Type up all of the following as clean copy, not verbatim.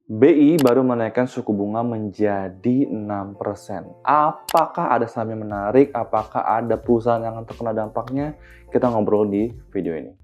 BI baru menaikkan suku bunga menjadi 6%. Apakah ada saham yang menarik? Apakah ada perusahaan yang akan terkena dampaknya? Kita ngobrol di video ini.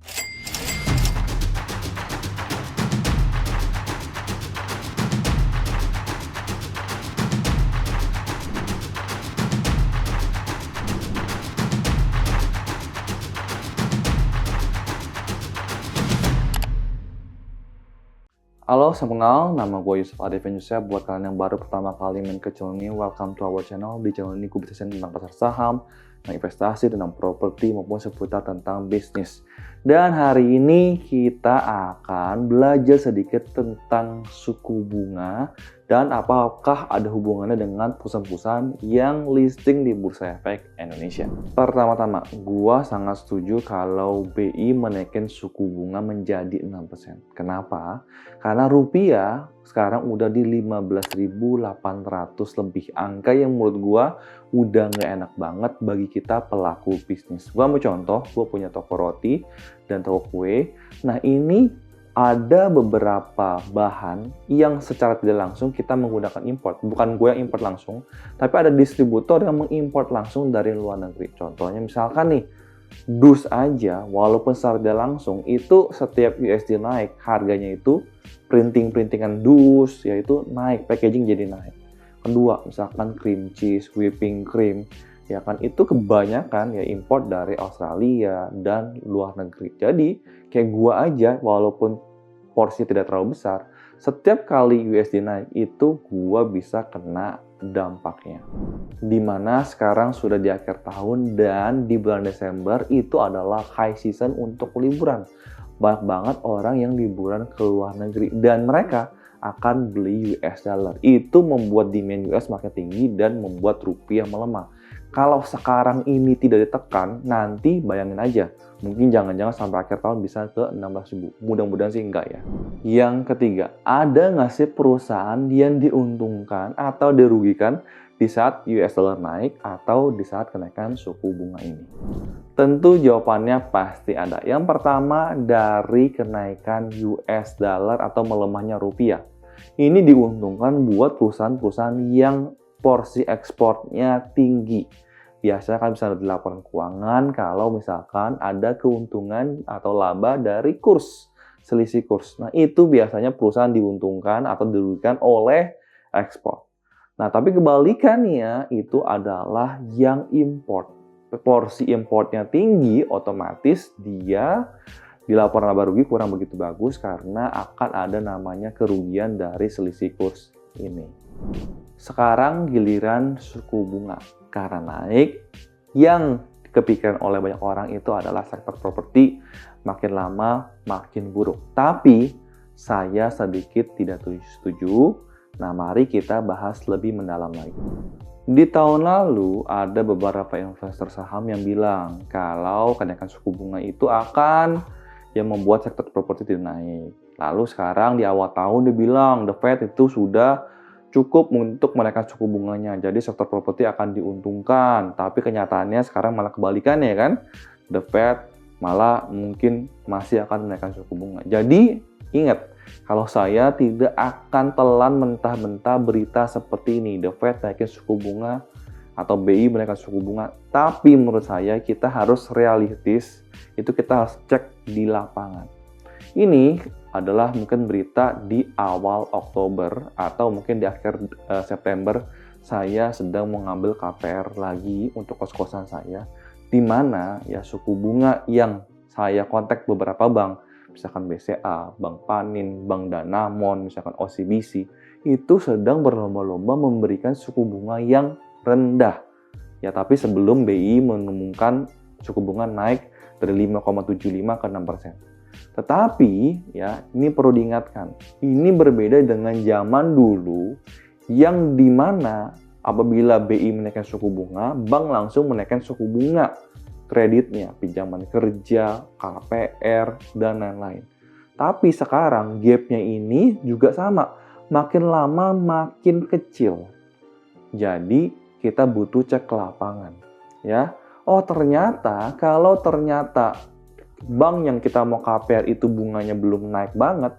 Halo, salam kenal. Nama gue Yusuf Arifin Yusuf. Buat kalian yang baru pertama kali main ke channel ini, welcome to our channel. Di channel ini gue bisa share tentang pasar saham, tentang investasi, tentang properti, maupun seputar tentang bisnis. Dan hari ini kita akan belajar sedikit tentang suku bunga dan apakah ada hubungannya dengan perusahaan-perusahaan yang listing di Bursa Efek Indonesia. Pertama-tama, gua sangat setuju kalau BI menaikkan suku bunga menjadi 6%. Kenapa? Karena rupiah sekarang udah di 15.800 lebih. Angka yang menurut gua udah nggak enak banget bagi kita pelaku bisnis. Gua mau contoh, gua punya toko roti dan toko kue. Nah, ini ada beberapa bahan yang secara tidak langsung kita menggunakan import. Bukan gue yang import langsung, tapi ada distributor yang mengimport langsung dari luar negeri. Contohnya misalkan nih, dus aja, walaupun secara tidak langsung, itu setiap USD naik, harganya itu printingan dus, yaitu naik, packaging jadi naik. Kedua, misalkan cream cheese, whipping cream, ya kan, itu kebanyakan ya import dari Australia dan luar negeri. Jadi kayak gua aja, walaupun porsi tidak terlalu besar, setiap kali USD naik itu gua bisa kena dampaknya. Dimana sekarang sudah di akhir tahun dan di bulan Desember itu adalah high season untuk liburan. Banyak banget orang yang liburan ke luar negeri dan mereka akan beli US dollar. Itu membuat demand US makin tinggi dan membuat rupiah melemah. Kalau sekarang ini tidak ditekan, nanti bayangin aja, mungkin jangan-jangan sampai akhir tahun bisa ke 16.000. Mudah-mudahan sih enggak ya. Yang ketiga, ada nggak sih perusahaan yang diuntungkan atau dirugikan di saat US dollar naik atau di saat kenaikan suku bunga ini? Tentu jawabannya pasti ada. Yang pertama, dari kenaikan US dollar atau melemahnya rupiah. Ini diuntungkan buat perusahaan-perusahaan yang porsi ekspornya tinggi. Biasanya kan bisa di laporan keuangan kalau misalkan ada keuntungan atau laba dari kurs, selisih kurs. Nah, itu biasanya perusahaan diuntungkan atau dirugikan oleh ekspor. Nah, tapi kebalikannya itu adalah yang import. Porsi importnya tinggi, otomatis dia di laporan laba rugi kurang begitu bagus karena akan ada namanya kerugian dari selisih kurs ini. Sekarang giliran suku bunga. Karena naik, yang kepikiran oleh banyak orang itu adalah sektor properti, makin lama makin buruk. Tapi saya sedikit tidak setuju. Nah, mari kita bahas lebih mendalam lagi. Di tahun lalu ada beberapa investor saham yang bilang kalau kenaikan suku bunga itu akan yang membuat sektor properti tidak naik. Lalu sekarang di awal tahun dia bilang The Fed itu sudah cukup untuk menaikkan suku bunganya. Jadi sektor properti akan diuntungkan. Tapi kenyataannya sekarang malah kebalikannya kan. The Fed malah mungkin masih akan menaikkan suku bunga. Jadi ingat, kalau saya tidak akan telan mentah-mentah berita seperti ini. The Fed naikin suku bunga atau BI menaikkan suku bunga. Tapi menurut saya kita harus realistis. Itu kita harus cek di lapangan. Ini adalah mungkin berita di awal Oktober atau mungkin di akhir September. Saya sedang mengambil KPR lagi untuk kos-kosan saya, di mana ya suku bunga yang saya kontak beberapa bank, misalkan BCA, Bank Panin, Bank Danamon, misalkan OCBC, itu sedang berlomba-lomba memberikan suku bunga yang rendah. Ya, tapi sebelum BI mengumumkan suku bunga naik dari 5,75 ke 6%. Tetapi ya ini perlu diingatkan, ini berbeda dengan zaman dulu yang dimana apabila BI menaikkan suku bunga, bank langsung menaikkan suku bunga kreditnya, pinjaman kerja, KPR, dan lain-lain. Tapi sekarang gapnya ini juga sama, makin lama makin kecil. Jadi kita butuh cek ke lapangan, ya. Oh ternyata bank yang kita mau KPR itu bunganya belum naik banget,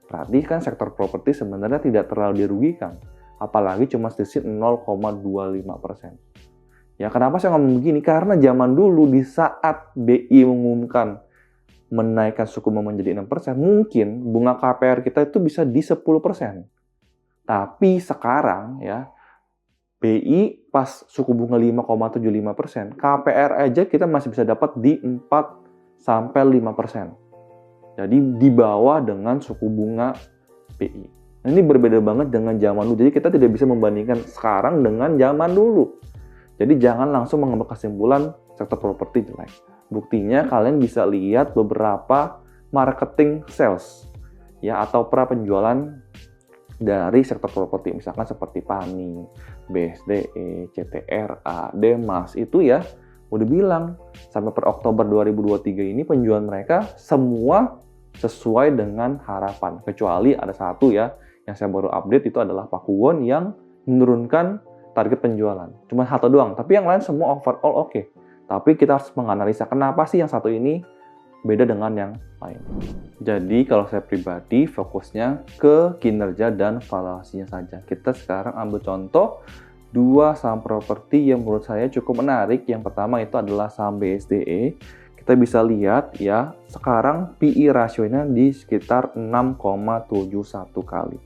Berarti kan sektor properti sebenarnya tidak terlalu dirugikan. Apalagi cuma selisih 0,25%. Ya, kenapa saya ngomong begini? Karena zaman dulu di saat BI mengumumkan menaikkan suku bunga menjadi 6%, mungkin bunga KPR kita itu bisa di 10%. Tapi sekarang ya, BI pas suku bunga 5,75%, KPR aja kita masih bisa dapat di 4-5%. Jadi di bawah dengan suku bunga BI. Nah, ini berbeda banget dengan zaman dulu. Jadi kita tidak bisa membandingkan sekarang dengan zaman dulu. Jadi jangan langsung mengambil kesimpulan sektor properti jelek. Buktinya kalian bisa lihat beberapa marketing sales ya atau penjualan dari sektor properti, misalkan seperti PANI, BSDE, CTRA, Demas, itu ya udah bilang sampai per Oktober 2023 ini penjualan mereka semua sesuai dengan harapan. Kecuali ada satu ya yang saya baru update, itu adalah Pakuwon yang menurunkan target penjualan. Cuma satu doang, tapi yang lain semua overall oke. Tapi kita harus menganalisa kenapa sih yang satu ini beda dengan yang lain. Jadi kalau saya pribadi fokusnya ke kinerja dan valuasinya saja. Kita sekarang ambil contoh 2 saham properti yang menurut saya cukup menarik. Yang pertama itu adalah saham BSDE. Kita bisa lihat ya, sekarang PE rasionya di sekitar 6,71 kali.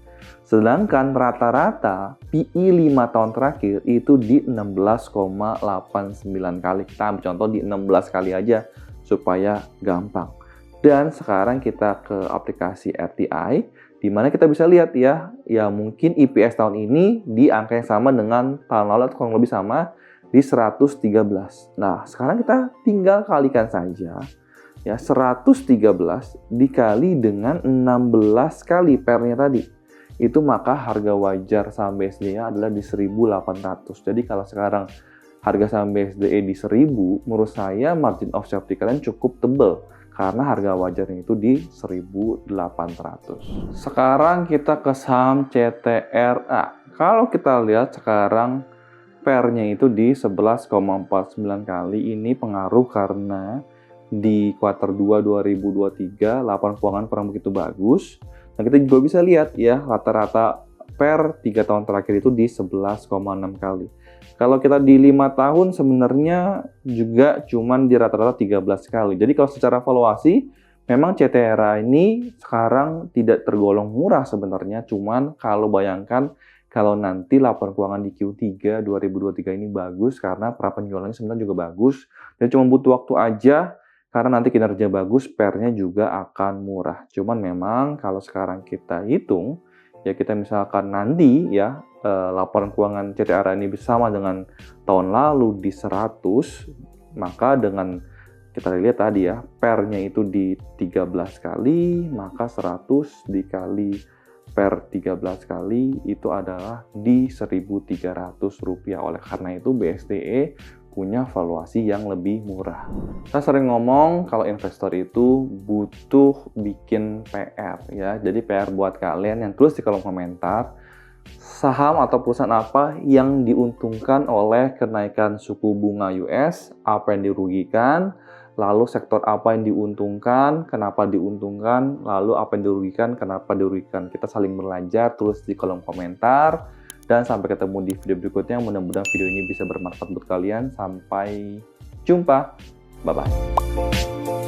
Sedangkan rata-rata PE 5 tahun terakhir itu di 16,89 kali. Kita ambil contoh di 16 kali aja supaya gampang. Dan sekarang kita ke aplikasi RTI, di mana kita bisa lihat ya mungkin EPS tahun ini di angka yang sama dengan tahun lalu atau kurang lebih sama di 113. Nah, sekarang kita tinggal kalikan saja ya 113 dikali dengan 16 kali PER-nya tadi. Itu maka harga wajar saham BSDE adalah di 1.800. Jadi kalau sekarang harga saham BSDE di 1.000, menurut saya margin of safety kalian cukup tebal karena harga wajarnya itu di 1.800. Sekarang kita ke saham CTRA. Kalau kita lihat sekarang PER-nya itu di 11,49 kali. Ini pengaruh karena di kuartal 2 2023 laporan keuangan kurang begitu bagus. Nah, kita juga bisa lihat ya rata-rata per 3 tahun terakhir itu di 11,6 kali. Kalau kita di 5 tahun sebenarnya juga cuman di rata-rata 13 kali. Jadi kalau secara valuasi memang CTRA ini sekarang tidak tergolong murah sebenarnya, cuman kalau bayangkan kalau nanti laporan keuangan di Q3 2023 ini bagus karena pra penjualannya sebenarnya juga bagus dan cuma butuh waktu aja. Karena nanti kinerja bagus, PER-nya juga akan murah. Cuman memang kalau sekarang kita hitung, ya kita misalkan nanti ya laporan keuangan CTRA ini sama dengan tahun lalu di 100, maka dengan kita lihat tadi ya, PER-nya itu di 13 kali, maka 100 dikali per 13 kali itu adalah di Rp1.300. Oleh karena itu BSDE punya valuasi yang lebih murah. Saya sering ngomong kalau investor itu butuh bikin PR ya. Jadi PR buat kalian yang tulis di kolom komentar, saham atau perusahaan apa yang diuntungkan oleh kenaikan suku bunga US, apa yang dirugikan, lalu sektor apa yang diuntungkan, kenapa diuntungkan, lalu apa yang dirugikan, kenapa dirugikan. Kita saling belajar, tulis di kolom komentar. Dan sampai ketemu di video berikutnya. Mudah-mudahan video ini bisa bermanfaat buat kalian. Sampai jumpa. Bye-bye.